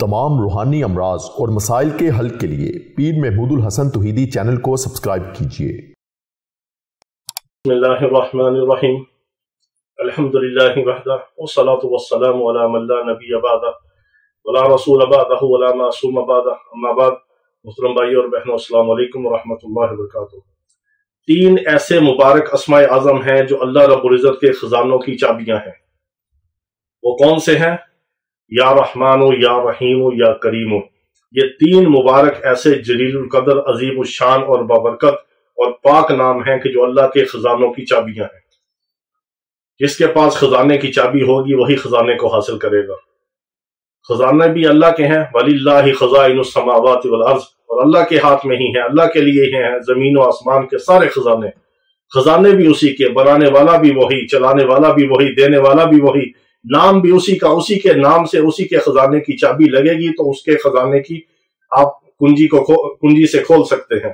तमाम रूहानी अमराज और मसाइल के हल के लिए पीर महमूद उल हसन तौहीदी चैनल को सब्सक्राइब कीजिए। बिस्मिल्लाहिर्रहमानिर्रहीम। अल्हम्दुलिल्लाहि वहदा वस्सलातु वस्सलामु अला मन ला नबिय्य बअदा वला रसूल बअदहु वला मासूम बअदा। अम्मा बाद, मुहतरम भाइयों और बहनों, अस्सलाम वालेकुम वरहमतुल्लाहि वबरकातुहू। तीन ऐसे मुबारक अस्माए आज़म हैं जो अल्लाह रब्बुल इज़्ज़त के खजानों की चाबियां हैं। वो कौन से हैं? या रहमानो, या रहीमो, या करीमो। ये तीन मुबारक ऐसे जलीलुल कदर, अजीमुल शान और बाबरकत और पाक नाम हैं कि जो अल्लाह के खजानों की चाबियां हैं। जिसके पास खजाने की चाबी होगी वही खजाने को हासिल करेगा। खजाने भी अल्लाह के हैं, वलिल्लाहि खज़ाइनुस समावाति वल अर्ज़, और अल्लाह के हाथ में ही है, अल्लाह के लिए ही हैं जमीन और आसमान के सारे खजाने। खजाने भी उसी के, बनाने वाला भी वही, चलाने वाला भी वही, देने वाला भी वही, नाम भी उसी का। उसी के नाम से उसी के खजाने की चाबी लगेगी तो उसके खजाने की आप कुंजी से खोल सकते हैं।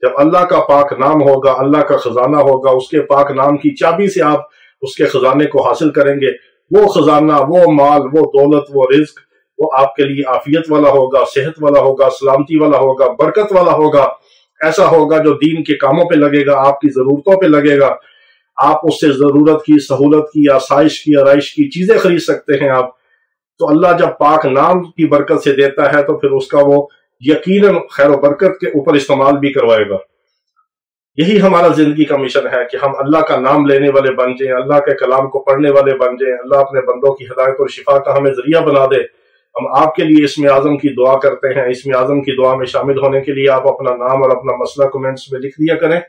जब अल्लाह का पाक नाम होगा, अल्लाह का खजाना होगा, उसके पाक नाम की चाबी से आप उसके खजाने को हासिल करेंगे। वो खजाना, वो माल, वो दौलत, वो रिज्क, वो आपके लिए आफियत वाला होगा, सेहत वाला होगा, सलामती वाला होगा, बरकत वाला होगा। ऐसा होगा जो दीन के कामों पे लगेगा, आपकी जरूरतों पे लगेगा। आप उससे जरूरत की, सहूलत की, आसाइश की, आराइश की चीजें खरीद सकते हैं आप। तो अल्लाह जब पाक नाम की बरकत से देता है तो फिर उसका वो यकीनन खैर व बरकत के ऊपर इस्तेमाल भी करवाएगा। यही हमारा जिंदगी का मिशन है कि हम अल्लाह का नाम लेने वाले बन जाएं, अल्लाह के कलाम को पढ़ने वाले बन जाएं। अल्लाह अपने बंदों की हिदायत और शिफा का हमें जरिया बना दे। हम आपके लिए इसमें आजम की दुआ करते हैं। इसमें आजम की दुआ में शामिल होने के लिए आप अपना नाम और अपना मसला कमेंट्स में लिख दिया करें।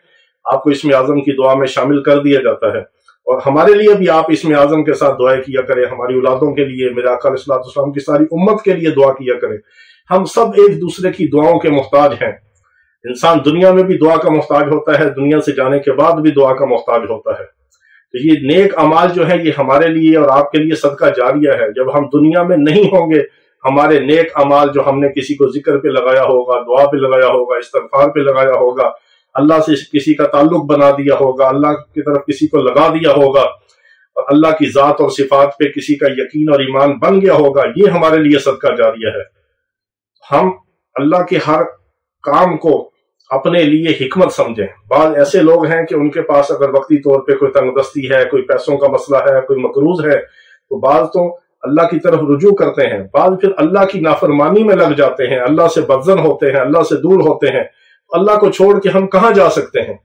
आपको इसमें आजम की दुआ में शामिल कर दिया जाता है। और हमारे लिए भी आप इसमें आजम के साथ दुआएं किया करें। हमारी औलादों के लिए, मेरे आका अलैहिस्सलातु वस्सलाम की सारी उम्मत के लिए दुआ किया करें। हम सब एक दूसरे की दुआओं के मोहताज हैं। इंसान दुनिया में भी दुआ का मोहताज होता है, दुनिया से जाने के बाद भी दुआ का मोहताज होता है। तो ये नेक अमाल जो है ये हमारे लिए और आपके लिए सदका जारिया है। जब हम दुनिया में नहीं होंगे, हमारे नेक अमाल जो हमने किसी को जिक्र पे लगाया होगा, दुआ पे लगाया होगा, इस्तिग़फ़ार पे लगाया होगा, अल्लाह से किसी का ताल्लुक बना दिया होगा, अल्लाह की तरफ किसी को लगा दिया होगा, और अल्लाह की जात और सिफात पे किसी का यकीन और ईमान बन गया होगा, ये हमारे लिए सदका जारिया है। हम अल्लाह के हर काम को अपने लिए हिकमत समझें। बाद ऐसे लोग हैं कि उनके पास अगर वक्ती तौर पे कोई तंगदस्ती है, कोई पैसों का मसला है, कोई मकरूज है, तो बाद तो अल्लाह की तरफ रुजू करते हैं, बाद फिर अल्लाह की नाफरमानी में लग जाते हैं, अल्लाह से बदजन होते हैं, अल्लाह से दूर होते हैं। अल्लाह को छोड़ के हम कहां जा सकते हैं?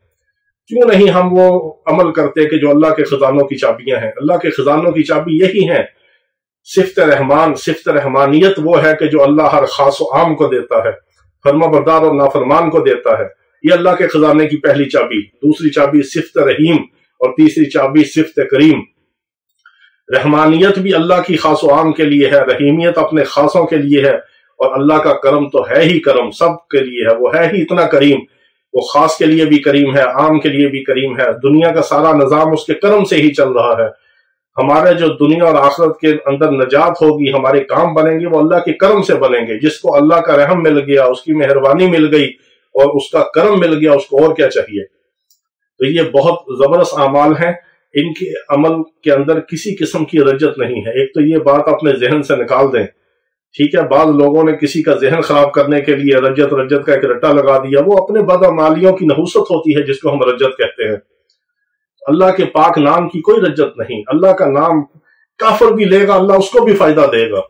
क्यों नहीं हम वो अमल करते कि जो अल्लाह के खजानों की चाबियां हैं। अल्लाह के खजानों की चाबी यही है। सिफ्त रहमान, सिफ्त रहमानियत वो है कि जो अल्लाह हर खास व आम को देता है, फर्माबरदार और नाफरमान को देता है। ये अल्लाह के खजाने की पहली चाबी। दूसरी चाबी सिफ्त रहीम और तीसरी चाबी सिफ्त करीम। रहमानियत भी अल्लाह की खास व आम के लिए है, रहीमियत अपने खासों के लिए है, और अल्लाह का करम तो है ही करम, सब के लिए है। वो है ही इतना करीम, वो खास के लिए भी करीम है, आम के लिए भी करीम है। दुनिया का सारा निजाम उसके करम से ही चल रहा है। हमारे जो दुनिया और आखिरत के अंदर नजात होगी, हमारे काम बनेंगे, वो अल्लाह के करम से बनेंगे। जिसको अल्लाह का रहम मिल गया, उसकी मेहरबानी मिल गई और उसका करम मिल गया, उसको और क्या चाहिए। तो ये बहुत जबरदस्त अमाल हैं। इनके अमल के अंदर किसी किस्म की रजत नहीं है। एक तो ये बात अपने जहन से निकाल दें, ठीक है। बाद लोगों ने किसी का जहन खराब करने के लिए रजत का एक रट्टा लगा दिया। वो अपने बदअमालियों की नहुसत होती है जिसको हम रजत कहते हैं। अल्लाह के पाक नाम की कोई रजत नहीं। अल्लाह का नाम काफिर भी लेगा, अल्लाह उसको भी फायदा देगा।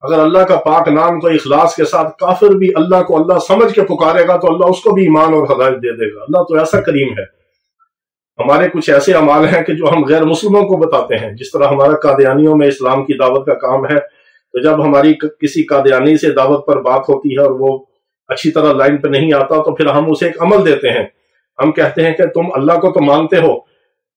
अगर अल्लाह का पाक नाम को इखलास के साथ काफिर भी अल्लाह को अल्लाह समझ के पुकारेगा तो अल्लाह उसको भी ईमान और हिदायत दे देगा। अल्लाह तो ऐसा करीम है। हमारे कुछ ऐसे अमाल हैं कि जो हम गैर मुस्लिमों को बताते हैं। जिस तरह हमारा कादियानियों में इस्लाम की दावत का काम है, तो जब हमारी किसी कादियानी से दावत पर बात होती है और वो अच्छी तरह लाइन पे नहीं आता, तो फिर हम उसे एक अमल देते हैं। हम कहते हैं कि तुम अल्लाह को तो मानते हो,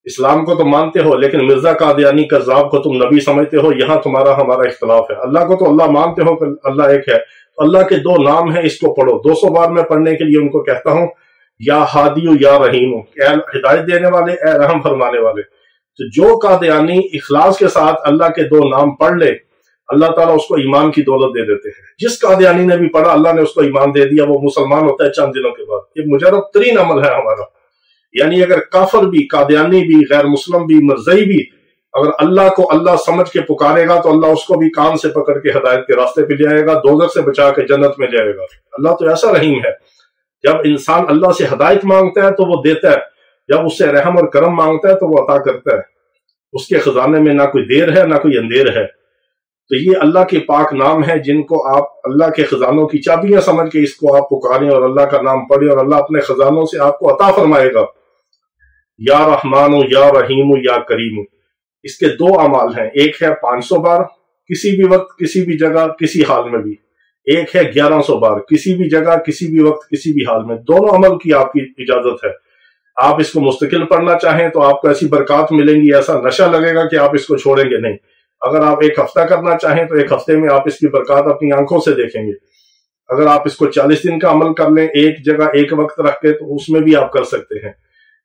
इस्लाम को तो मानते हो, लेकिन मिर्जा कादियानी कज़्ज़ाब को तुम नबी समझते हो। यहाँ तुम्हारा हमारा इख्तलाफ है। अल्लाह को तो अल्लाह मानते हो कि अल्लाह एक है, तो अल्लाह के दो नाम है, इसको पढ़ो। 200 बार मैं पढ़ने के लिए उनको कहता हूँ, या हादियो या रहीम, हिदायत देने वाले, ए रहम फरमाने वाले। तो जो कादियानी इखलास के साथ अल्लाह के दो नाम पढ़ ले, अल्लाह ताला उसको ईमान की दौलत दे देते हैं। जिस कादियानी ने भी पढ़ा, अल्लाह ने उसको ईमान दे दिया, वो मुसलमान होता है चंद दिनों के बाद। ये मुजर्रब तरीन अमल है हमारा। यानी अगर काफिर भी, कादियानी भी, गैर मुस्लिम भी, मरज़ई भी اگر اللہ کو اللہ سمجھ کے پکارے گا تو اللہ اس کو بھی کان سے پکڑ کے ہدایت کے راستے پہ لے آئے گا، دوزخ سے بچا کے جنت میں لے آئے گا۔ اللہ تو ایسا رحیم ہے، جب انسان اللہ سے ہدایت مانگتا ہے تو وہ دیتا ہے، جب اس سے رحم اور کرم مانگتا ہے تو وہ عطا کرتا ہے۔ اس کے خزانے میں نہ کوئی دیر ہے نہ کوئی اندیر ہے۔ تو یہ اللہ کے پاک نام ہے جن کو آپ اللہ کے خزانوں کی چابیاں سمجھ کے اس کو آپ پکاریں اور اللہ کا نام پڑھیں، اور اللہ اپنے خزانوں سے آپ کو عطا فرمائے گا۔ یا رحمان یا رحیم یا کریم، اس کے دو اعمال ہیں، ایک ہے 500 بار کسی بھی وقت کسی بھی جگہ کسی حال میں بھی، ایک ہے 1100 بار کسی بھی جگہ کسی بھی وقت کسی بھی حال میں۔ دونوں عمل کی آپ کی اجازت ہے۔ آپ اس کو مستقل پڑھنا چاہیں تو آپ کو ایسی برکات ملیں گی، ایسا نشہ لگے گا کہ آپ اس کو چھوڑیں گے نہیں۔ اگر آپ ایک ہفتہ کرنا چاہیں تو ایک ہفتے میں آپ اس کی برکات اپنی آنکھوں سے دیکھیں گے۔ اگر آپ اس کو 40 دن کا عمل کر لیں ایک جگہ ایک وقت رکھ کے تو اس میں بھی آپ کر سکتے ہیں۔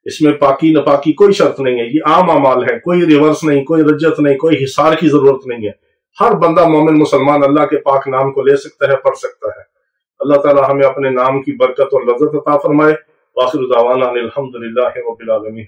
اس میں پاکی نپاکی کوئی شرط نہیں ہے، یہ عام اعمال ہے، کوئی ریورس نہیں، کوئی رجت نہیں، کوئی حصار کی ضرورت نہیں ہے۔ ہر بندہ مومن مسلمان اللہ کے پاک نام کو لے سکتا ہے، پڑھ سکتا ہے۔ اللہ تعالی ہمیں اپنے نام کی برکت اور لذت عطا فرمائے۔ وآخر دعوانا الحمدللہ رب العالمین۔